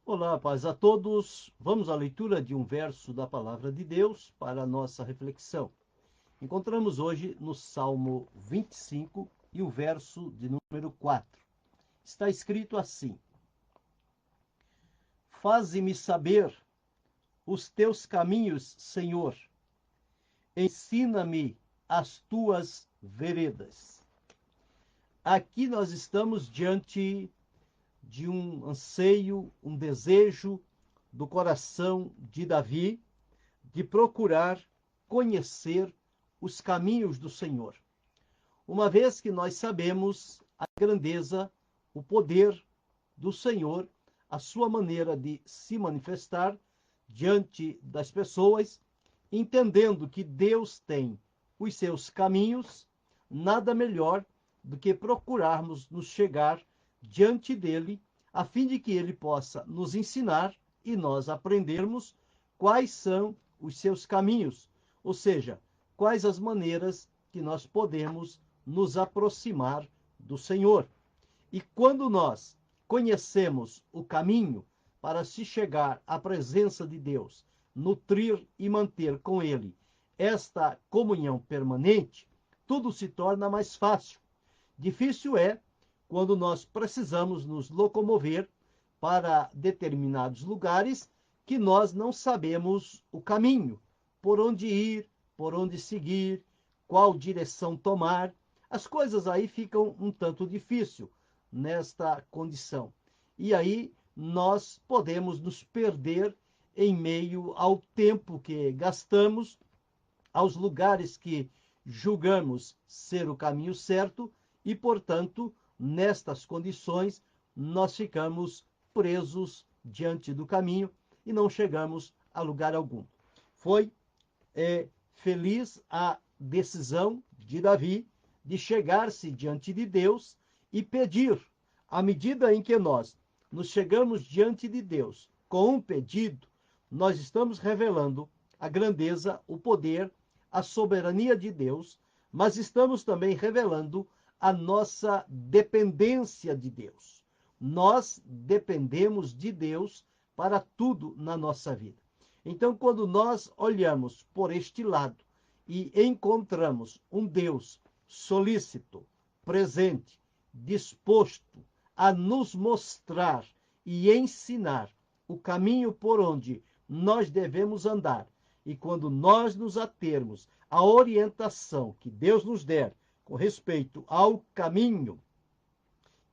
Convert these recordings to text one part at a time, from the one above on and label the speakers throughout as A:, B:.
A: Olá, paz a todos. Vamos à leitura de um verso da palavra de Deus para a nossa reflexão. Encontramos hoje no Salmo 25 e o verso de número 4. Está escrito assim: Faze-me saber os teus caminhos, Senhor. Ensina-me as tuas veredas. Aqui nós estamos diante de um anseio, um desejo do coração de Davi de procurar conhecer os caminhos do Senhor. Uma vez que nós sabemos a grandeza, o poder do Senhor, a sua maneira de se manifestar diante das pessoas, entendendo que Deus tem os seus caminhos, nada melhor do que procurarmos nos chegar diante dele, a fim de que ele possa nos ensinar e nós aprendermos quais são os seus caminhos, ou seja, quais as maneiras que nós podemos nos aproximar do Senhor. E quando nós conhecemos o caminho para se chegar à presença de Deus, nutrir e manter com Ele esta comunhão permanente, tudo se torna mais fácil. Difícil é quando nós precisamos nos locomover para determinados lugares que nós não sabemos o caminho, por onde ir, por onde seguir, qual direção tomar. As coisas aí ficam um tanto difícil nesta condição. E aí nós podemos nos perder em meio ao tempo que gastamos, aos lugares que julgamos ser o caminho certo e, portanto, nestas condições, nós ficamos presos diante do caminho e não chegamos a lugar algum. Foi feliz a decisão de Davi de chegar-se diante de Deus e pedir. À medida em que nós nos chegamos diante de Deus com um pedido, nós estamos revelando a grandeza, o poder, a soberania de Deus, mas estamos também revelando a nossa dependência de Deus. Nós dependemos de Deus para tudo na nossa vida. Então, quando nós olhamos por este lado e encontramos um Deus solícito, presente, disposto a nos mostrar e ensinar o caminho por onde nós devemos andar, e quando nós nos atermos à orientação que Deus nos der com respeito ao caminho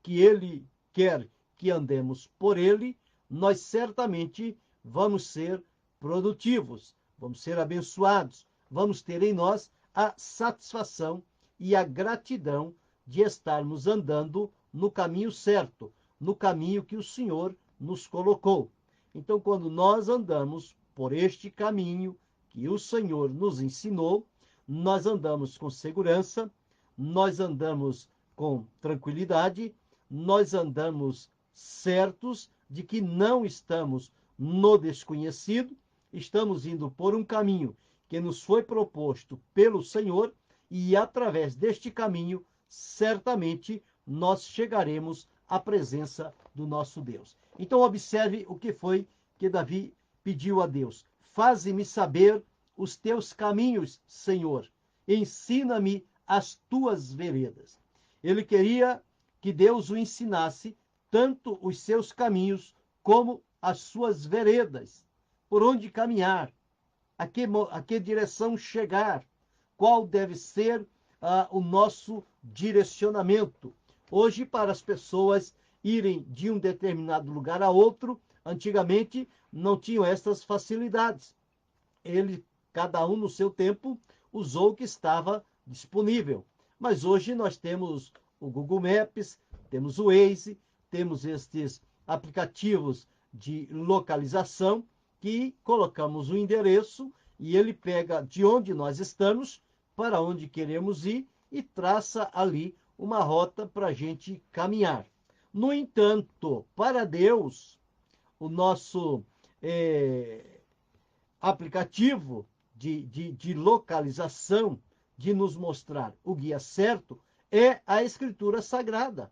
A: que Ele quer que andemos por ele, nós certamente vamos ser produtivos, vamos ser abençoados, vamos ter em nós a satisfação e a gratidão de estarmos andando no caminho certo, no caminho que o Senhor nos colocou. Então, quando nós andamos por este caminho que o Senhor nos ensinou, nós andamos com segurança, nós andamos com tranquilidade, nós andamos certos de que não estamos no desconhecido, estamos indo por um caminho que nos foi proposto pelo Senhor e através deste caminho, certamente nós chegaremos à presença do nosso Deus. Então observe o que foi que Davi pediu a Deus. Faze-me saber os teus caminhos, Senhor. Ensina-me as tuas veredas. Ele queria que Deus o ensinasse tanto os seus caminhos como as suas veredas, por onde caminhar, a que direção chegar, qual deve ser o nosso direcionamento. Hoje, para as pessoas irem de um determinado lugar a outro, antigamente não tinham essas facilidades. Cada um no seu tempo, usou o que estava disponível. Mas hoje nós temos o Google Maps, temos o Waze, temos estes aplicativos de localização que colocamos o endereço e ele pega de onde nós estamos, para onde queremos ir e traça ali uma rota para a gente caminhar. No entanto, para Deus, o nosso aplicativo de localização, de nos mostrar o guia certo, é a Escritura Sagrada.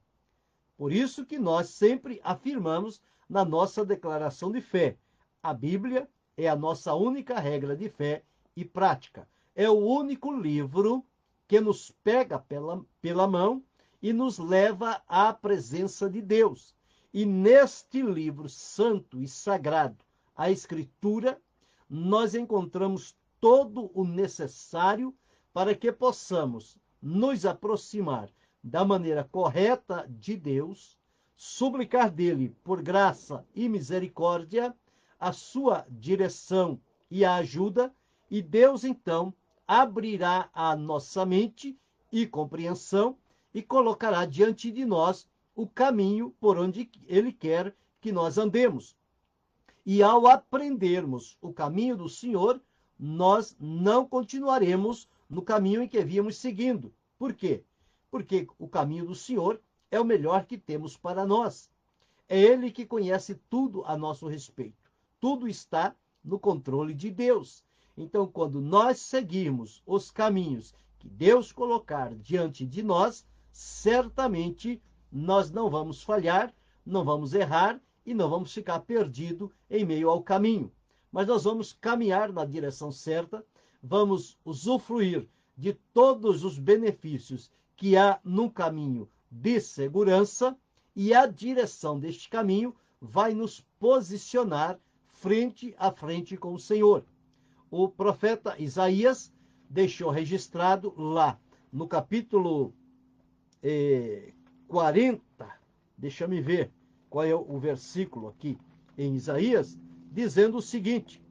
A: Por isso que nós sempre afirmamos na nossa declaração de fé: a Bíblia é a nossa única regra de fé e prática. É o único livro que nos pega pela mão e nos leva à presença de Deus. E neste livro santo e sagrado, a Escritura, nós encontramos todo o necessário para que possamos nos aproximar da maneira correta de Deus, suplicar dele por graça e misericórdia a sua direção e a ajuda, e Deus então abrirá a nossa mente e compreensão e colocará diante de nós o caminho por onde ele quer que nós andemos. E ao aprendermos o caminho do Senhor, nós não continuaremos no caminho em que víamos seguindo. Por quê? Porque o caminho do Senhor é o melhor que temos para nós. É Ele que conhece tudo a nosso respeito. Tudo está no controle de Deus. Então, quando nós seguirmos os caminhos que Deus colocar diante de nós, certamente nós não vamos falhar, não vamos errar e não vamos ficar perdidos em meio ao caminho. Mas nós vamos caminhar na direção certa, vamos usufruir de todos os benefícios que há num caminho de segurança, e a direção deste caminho vai nos posicionar frente a frente com o Senhor. O profeta Isaías deixou registrado lá no capítulo 40, deixa-me ver qual é o versículo aqui em Isaías, dizendo o seguinte: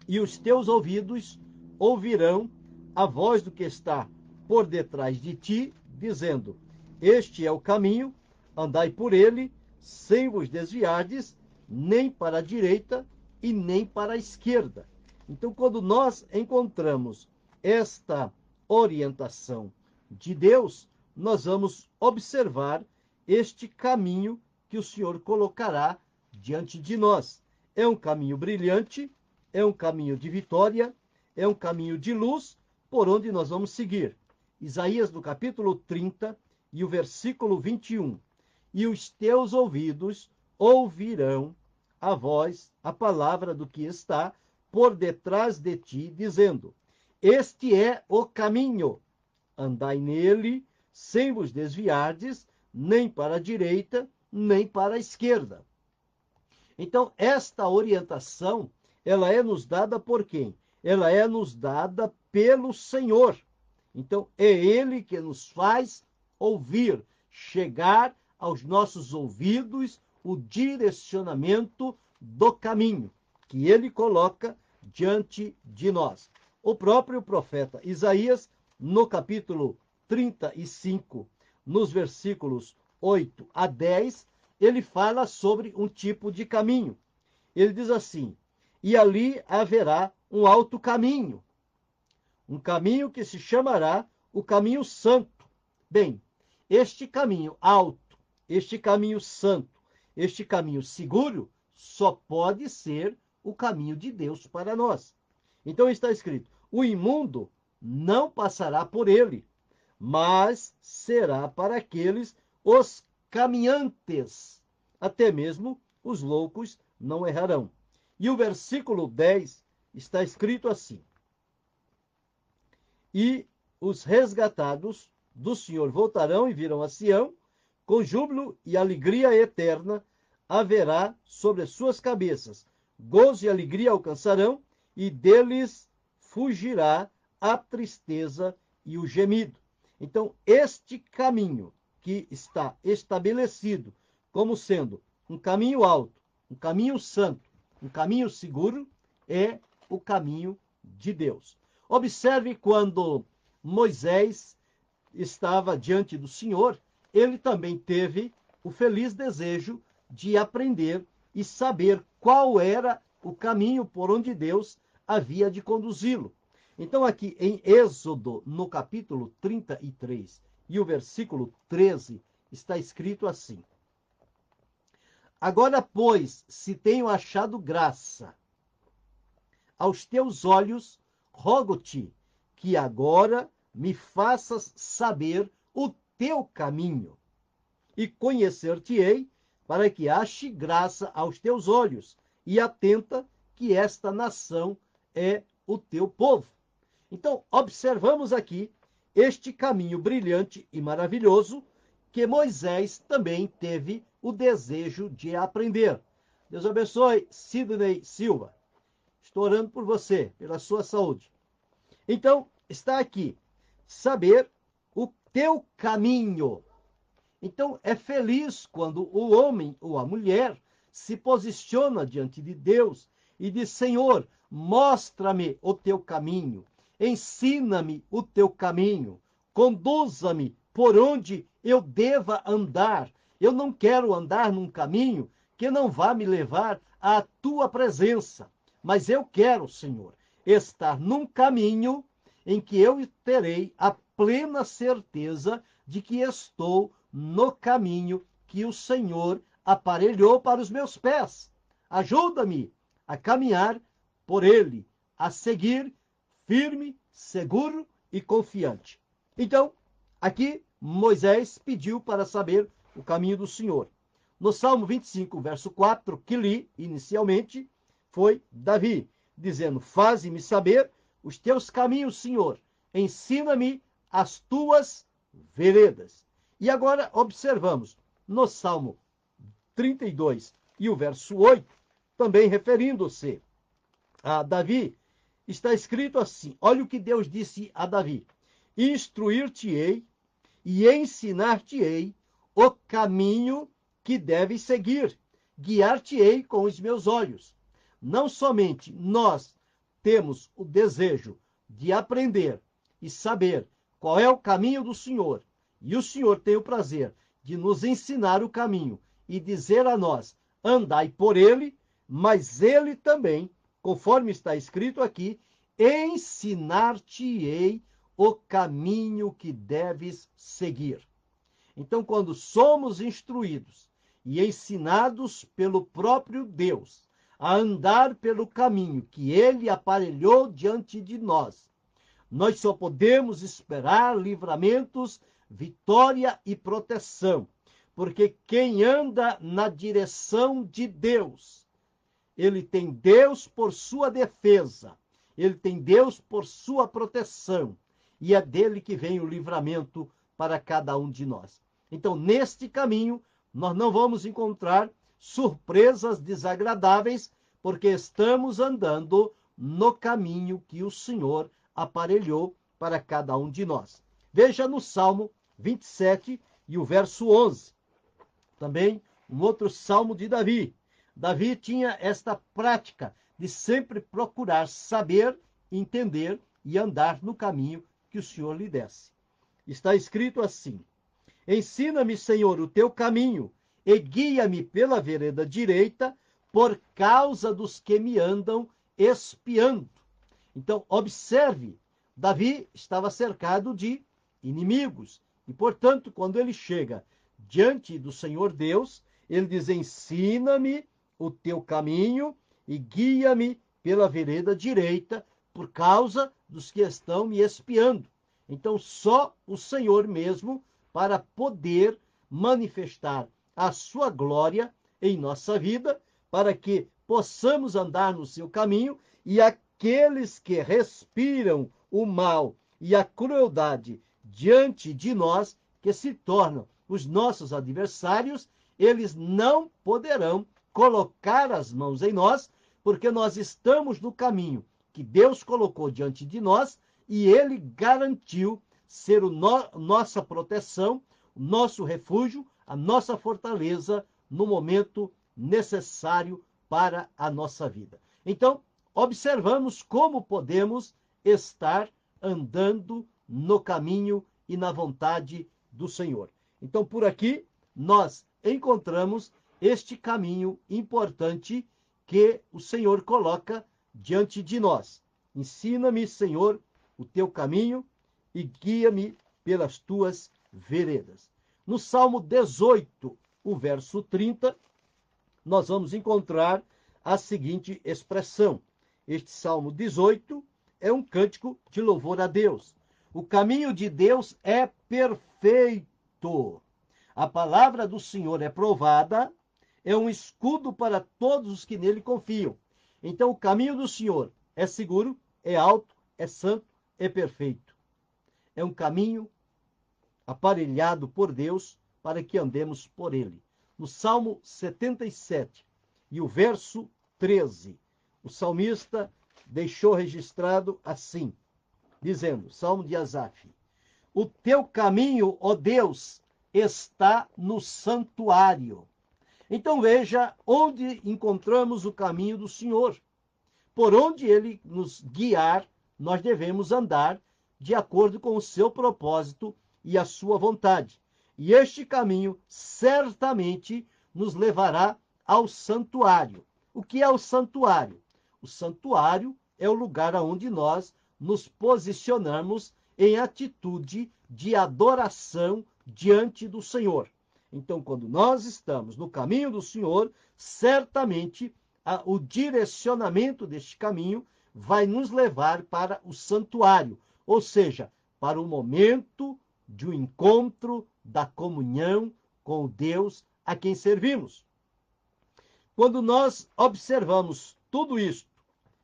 A: e os teus ouvidos ouvirão a voz do que está por detrás de ti, dizendo: este é o caminho, andai por ele, sem vos desviardes, nem para a direita e nem para a esquerda. Então, quando nós encontramos esta orientação de Deus, nós vamos observar este caminho que o Senhor colocará diante de nós. É um caminho brilhante, é um caminho de vitória, é um caminho de luz, por onde nós vamos seguir. Isaías, no capítulo 30, e o versículo 21. E os teus ouvidos ouvirão a voz, a palavra do que está por detrás de ti, dizendo: este é o caminho, andai nele, sem vos desviardes, nem para a direita, nem para a esquerda. Então, esta orientação, ela é nos dada por quem? Ela é nos dada pelo Senhor. Então, é Ele que nos faz ouvir, chegar aos nossos ouvidos o direcionamento do caminho que Ele coloca diante de nós. O próprio profeta Isaías, no capítulo 35, nos versículos 8 a 10, ele fala sobre um tipo de caminho. Ele diz assim: e ali haverá um alto caminho, um caminho que se chamará o caminho santo. Bem, este caminho alto, este caminho santo, este caminho seguro, só pode ser o caminho de Deus para nós. Então está escrito: o imundo não passará por ele, mas será para aqueles os caminhantes. Até mesmo os loucos não errarão. E o versículo 10 está escrito assim: e os resgatados do Senhor voltarão e virão a Sião, com júbilo e alegria eterna haverá sobre as suas cabeças. Gozo e alegria alcançarão, e deles fugirá a tristeza e o gemido. Então, este caminho que está estabelecido como sendo um caminho alto, um caminho santo, um caminho seguro, é o caminho de Deus. Observe quando Moisés estava diante do Senhor, ele também teve o feliz desejo de aprender e saber qual era o caminho por onde Deus havia de conduzi-lo. Então, aqui em Êxodo, no capítulo 33 e o versículo 13, está escrito assim: agora, pois, se tenho achado graça aos teus olhos, rogo-te que agora me faças saber o teu caminho, e conhecer-te-ei, para que ache graça aos teus olhos, e atenta que esta nação é o teu povo. Então, observamos aqui este caminho brilhante e maravilhoso que Moisés também teve o desejo de aprender. Deus abençoe, Sidney Silva. Estou orando por você, pela sua saúde. Então, está aqui, saber o teu caminho. Então, é feliz quando o homem ou a mulher se posiciona diante de Deus e diz: Senhor, mostra-me o teu caminho, ensina-me o teu caminho, conduza-me por onde eu deva andar. Eu não quero andar num caminho que não vá me levar à tua presença, mas eu quero, Senhor, estar num caminho em que eu terei a plena certeza de que estou no caminho que o Senhor aparelhou para os meus pés. Ajuda-me a caminhar por ele, a seguir firme, seguro e confiante. Então, aqui Moisés pediu para saber o caminho do Senhor. No Salmo 25, verso 4, que li inicialmente, foi Davi, dizendo: Faze-me saber os teus caminhos, Senhor, ensina-me as tuas veredas. E agora observamos no Salmo 32 e o verso 8, também referindo-se a Davi, está escrito assim: olha o que Deus disse a Davi: instruir-te-ei e ensinar-te-ei o caminho que deves seguir, guiar-te-ei com os meus olhos. Não somente nós temos o desejo de aprender e saber qual é o caminho do Senhor, e o Senhor tem o prazer de nos ensinar o caminho e dizer a nós: andai por ele, mas ele também, conforme está escrito aqui, ensinar-te-ei o caminho que deves seguir. Então, quando somos instruídos e ensinados pelo próprio Deus a andar pelo caminho que ele aparelhou diante de nós, nós só podemos esperar livramentos, vitória e proteção, porque quem anda na direção de Deus, ele tem Deus por sua defesa, ele tem Deus por sua proteção, e é dele que vem o livramento para cada um de nós. Então, neste caminho, nós não vamos encontrar surpresas desagradáveis, porque estamos andando no caminho que o Senhor aparelhou para cada um de nós. Veja no Salmo 27 e o verso 11. Também um outro salmo de Davi. Davi tinha esta prática de sempre procurar saber, entender e andar no caminho que o Senhor lhe desse. Está escrito assim: ensina-me, Senhor, o teu caminho e guia-me pela vereda direita, por causa dos que me andam espiando. Então, observe, Davi estava cercado de inimigos. E, portanto, quando ele chega diante do Senhor Deus, ele diz: ensina-me o teu caminho e guia-me pela vereda direita, por causa dos que estão me espiando. Então, só o Senhor mesmo para poder manifestar a sua glória em nossa vida, para que possamos andar no seu caminho, e aqueles que respiram o mal e a crueldade diante de nós, que se tornam os nossos adversários, eles não poderão colocar as mãos em nós, porque nós estamos no caminho que Deus colocou diante de nós, e ele garantiu ser nossa proteção, o nosso refúgio, a nossa fortaleza no momento necessário para a nossa vida. Então, observamos como podemos estar andando no caminho e na vontade do Senhor. Então, por aqui, nós encontramos este caminho importante que o Senhor coloca diante de nós. Ensina-me, Senhor, o teu caminho e guia-me pelas tuas veredas. No Salmo 18, o verso 30, nós vamos encontrar a seguinte expressão. Este Salmo 18 é um cântico de louvor a Deus. O caminho de Deus é perfeito. A palavra do Senhor é provada, é um escudo para todos os que nele confiam. Então, o caminho do Senhor é seguro, é alto, é santo, é perfeito. É um caminho aparelhado por Deus para que andemos por ele. No Salmo 77 e o verso 13, o salmista deixou registrado assim, dizendo, Salmo de Asaf, o teu caminho, ó Deus, está no santuário. Então veja onde encontramos o caminho do Senhor. Por onde ele nos guiar, nós devemos andar de acordo com o seu propósito e a sua vontade. E este caminho certamente nos levará ao santuário. O que é o santuário? O santuário é o lugar onde nós nos posicionamos em atitude de adoração diante do Senhor. Então, quando nós estamos no caminho do Senhor, certamente o direcionamento deste caminho vai nos levar para o santuário, ou seja, para o momento de um encontro, da comunhão com o Deus a quem servimos. Quando nós observamos tudo isto,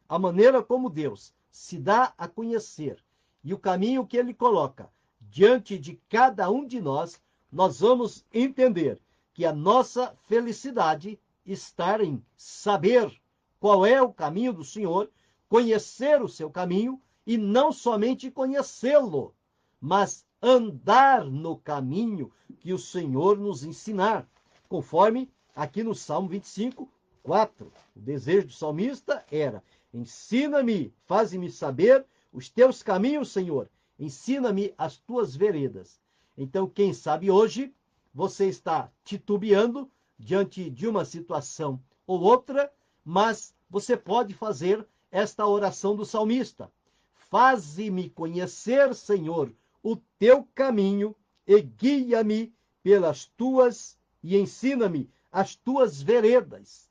A: a maneira como Deus se dá a conhecer e o caminho que ele coloca diante de cada um de nós, nós vamos entender que a nossa felicidade está em saber qual é o caminho do Senhor, conhecer o seu caminho e não somente conhecê-lo, mas andar no caminho que o Senhor nos ensinar, conforme aqui no Salmo 25, 4. O desejo do salmista era, ensina-me, faze-me saber os teus caminhos, Senhor, ensina-me as tuas veredas. Então, quem sabe hoje você está titubeando diante de uma situação ou outra, mas você pode fazer esta oração do salmista. Faze-me conhecer, Senhor, o teu caminho e guia-me pelas tuas e ensina-me as tuas veredas.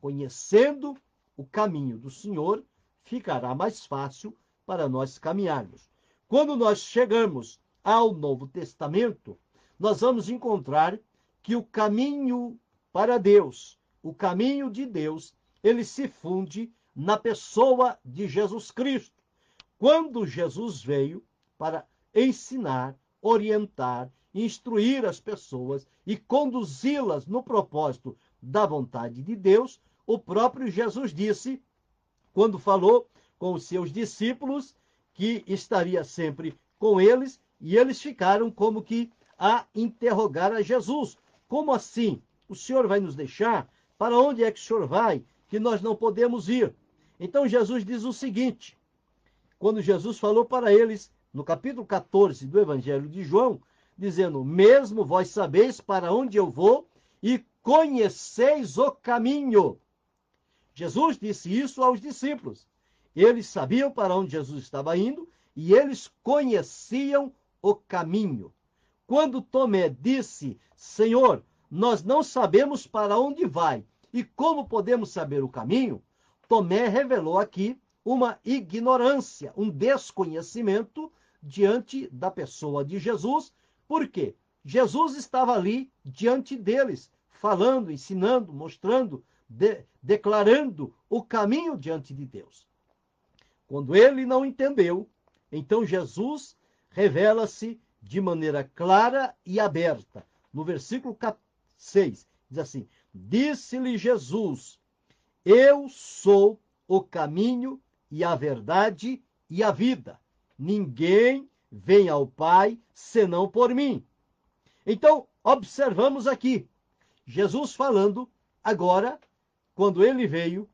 A: Conhecendo o caminho do Senhor, ficará mais fácil para nós caminharmos. Quando nós chegamos ao Novo Testamento, nós vamos encontrar que o caminho para Deus, o caminho de Deus, ele se funde na pessoa de Jesus Cristo. Quando Jesus veio para ensinar, orientar, instruir as pessoas e conduzi-las no propósito da vontade de Deus, o próprio Jesus disse, quando falou com os seus discípulos, que estaria sempre com eles, e eles ficaram como que a interrogar a Jesus. Como assim? O Senhor vai nos deixar? Para onde é que o Senhor vai? Que nós não podemos ir. Então Jesus diz o seguinte, quando Jesus falou para eles, no capítulo 14 do Evangelho de João, dizendo, mesmo vós sabeis para onde eu vou e conheceis o caminho. Jesus disse isso aos discípulos. Eles sabiam para onde Jesus estava indo e eles conheciam o caminho. Quando Tomé disse, Senhor, nós não sabemos para onde vai e como podemos saber o caminho, Tomé revelou aqui uma ignorância, um desconhecimento diante da pessoa de Jesus. Por quê? Jesus estava ali diante deles, falando, ensinando, mostrando, declarando o caminho diante de Deus. Quando ele não entendeu, então Jesus revela-se de maneira clara e aberta. No versículo 6, diz assim, disse-lhe Jesus, eu sou o caminho e a verdade e a vida. Ninguém vem ao Pai senão por mim. Então, observamos aqui, Jesus falando agora, quando ele veio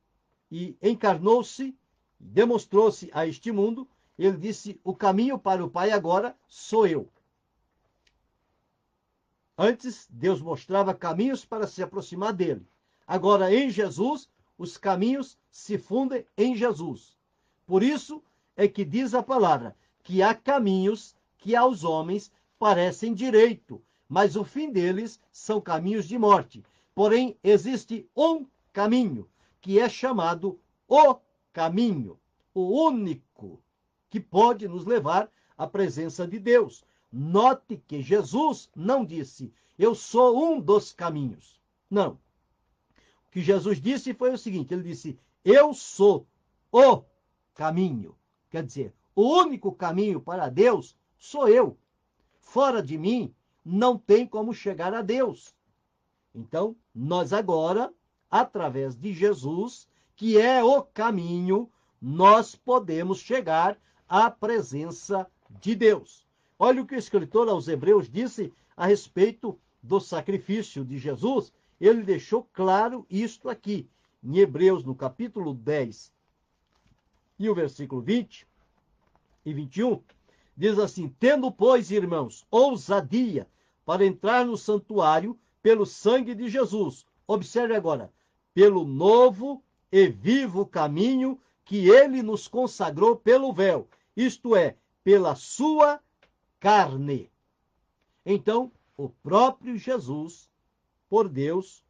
A: e encarnou-se, demonstrou-se a este mundo, ele disse, o caminho para o Pai agora sou eu. Antes, Deus mostrava caminhos para se aproximar dele. Agora, em Jesus, os caminhos se fundem em Jesus. Por isso é que diz a palavra, que há caminhos que aos homens parecem direito, mas o fim deles são caminhos de morte. Porém, existe um caminho, que é chamado o caminho, o único que pode nos levar à presença de Deus. Note que Jesus não disse, eu sou um dos caminhos. Não. O que Jesus disse foi o seguinte, ele disse, eu sou o caminho. Quer dizer, o único caminho para Deus sou eu. Fora de mim, não tem como chegar a Deus. Então, nós agora, através de Jesus, que é o caminho, nós podemos chegar à presença de Deus. Olha o que o escritor aos Hebreus disse a respeito do sacrifício de Jesus. Ele deixou claro isto aqui, em Hebreus, no capítulo 10, e o versículo 20 e 21, diz assim, tendo, pois, irmãos, ousadia para entrar no santuário pelo sangue de Jesus. Observe agora, pelo novo e vivo caminho que ele nos consagrou pelo véu, isto é, pela sua carne. Então, o próprio Jesus, por Deus,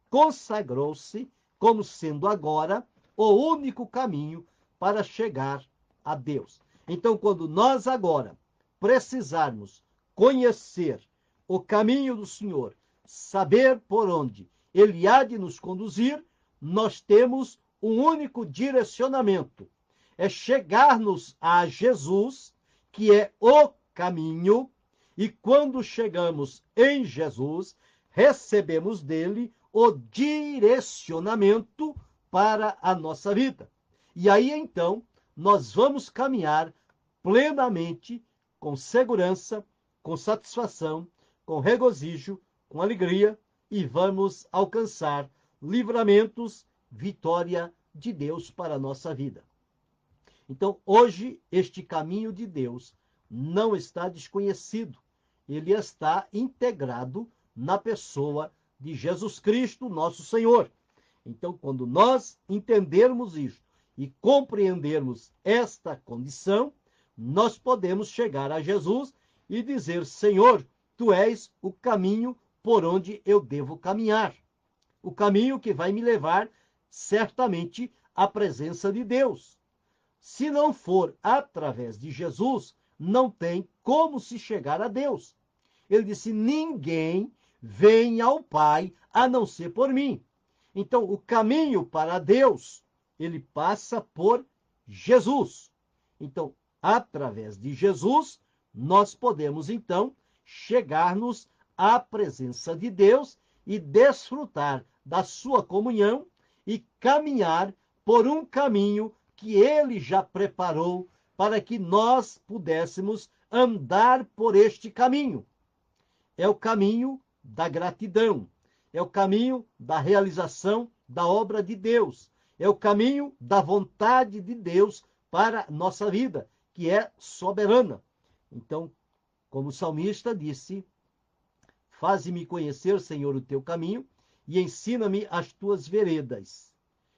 A: consagrou-se como sendo agora o único caminho para chegar a Deus. Então, quando nós agora precisarmos conhecer o caminho do Senhor, saber por onde Ele há de nos conduzir, nós temos um único direcionamento. É chegar-nos a Jesus, que é o caminho, e quando chegamos em Jesus, recebemos dele o direcionamento para a nossa vida. E aí, então, nós vamos caminhar plenamente, com segurança, com satisfação, com regozijo, com alegria, e vamos alcançar livramentos, vitória de Deus para a nossa vida. Então, hoje, este caminho de Deus não está desconhecido. Ele está integrado na pessoa de Jesus Cristo, nosso Senhor. Então, quando nós entendermos isso e compreendermos esta condição, nós podemos chegar a Jesus e dizer, Senhor, tu és o caminho por onde eu devo caminhar. O caminho que vai me levar certamente à presença de Deus. Se não for através de Jesus, não tem como se chegar a Deus. Ele disse, ninguém vem ao Pai a não ser por mim. Então, o caminho para Deus, ele passa por Jesus. Então, através de Jesus, nós podemos, então, chegar-nos à presença de Deus e desfrutar da sua comunhão e caminhar por um caminho que ele já preparou para que nós pudéssemos andar por este caminho. É o caminho da gratidão, é o caminho da realização da obra de Deus, é o caminho da vontade de Deus para a nossa vida, que é soberana. Então, como o salmista disse, faze-me conhecer, Senhor, o teu caminho e ensina-me as tuas veredas.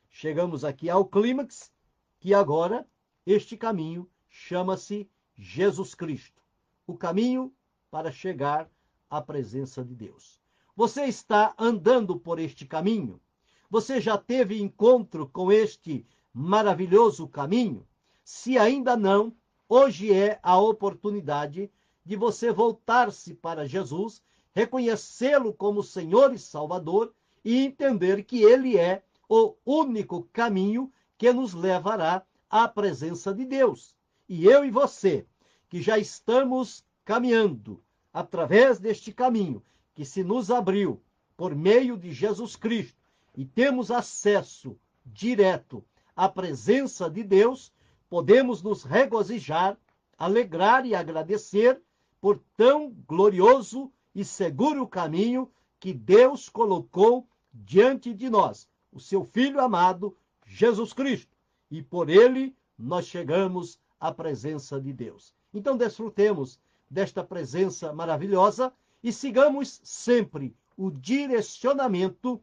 A: Chegamos aqui ao clímax, que agora este caminho chama-se Jesus Cristo, o caminho para chegar à presença de Deus. Você está andando por este caminho? Você já teve encontro com este maravilhoso caminho? Se ainda não, hoje é a oportunidade de você voltar-se para Jesus, reconhecê-lo como Senhor e Salvador e entender que ele é o único caminho que nos levará à presença de Deus. E eu e você, que já estamos caminhando através deste caminho que se nos abriu por meio de Jesus Cristo e temos acesso direto à presença de Deus, podemos nos regozijar, alegrar e agradecer por tão glorioso e seguro caminho que Deus colocou diante de nós, o seu Filho amado, Jesus Cristo. E por ele nós chegamos à presença de Deus. Então desfrutemos desta presença maravilhosa e sigamos sempre o direcionamento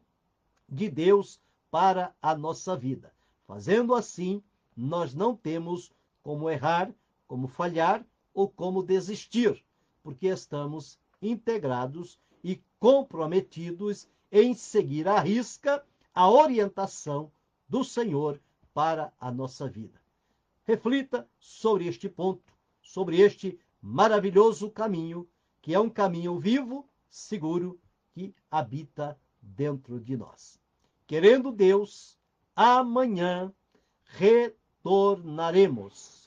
A: de Deus para a nossa vida. Fazendo assim, nós não temos como errar, como falhar ou como desistir, porque estamos integrados e comprometidos em seguir à risca a orientação do Senhor para a nossa vida. Reflita sobre este ponto, sobre este maravilhoso caminho, que é um caminho vivo, seguro que habita dentro de nós. Querendo Deus, amanhã retornaremos.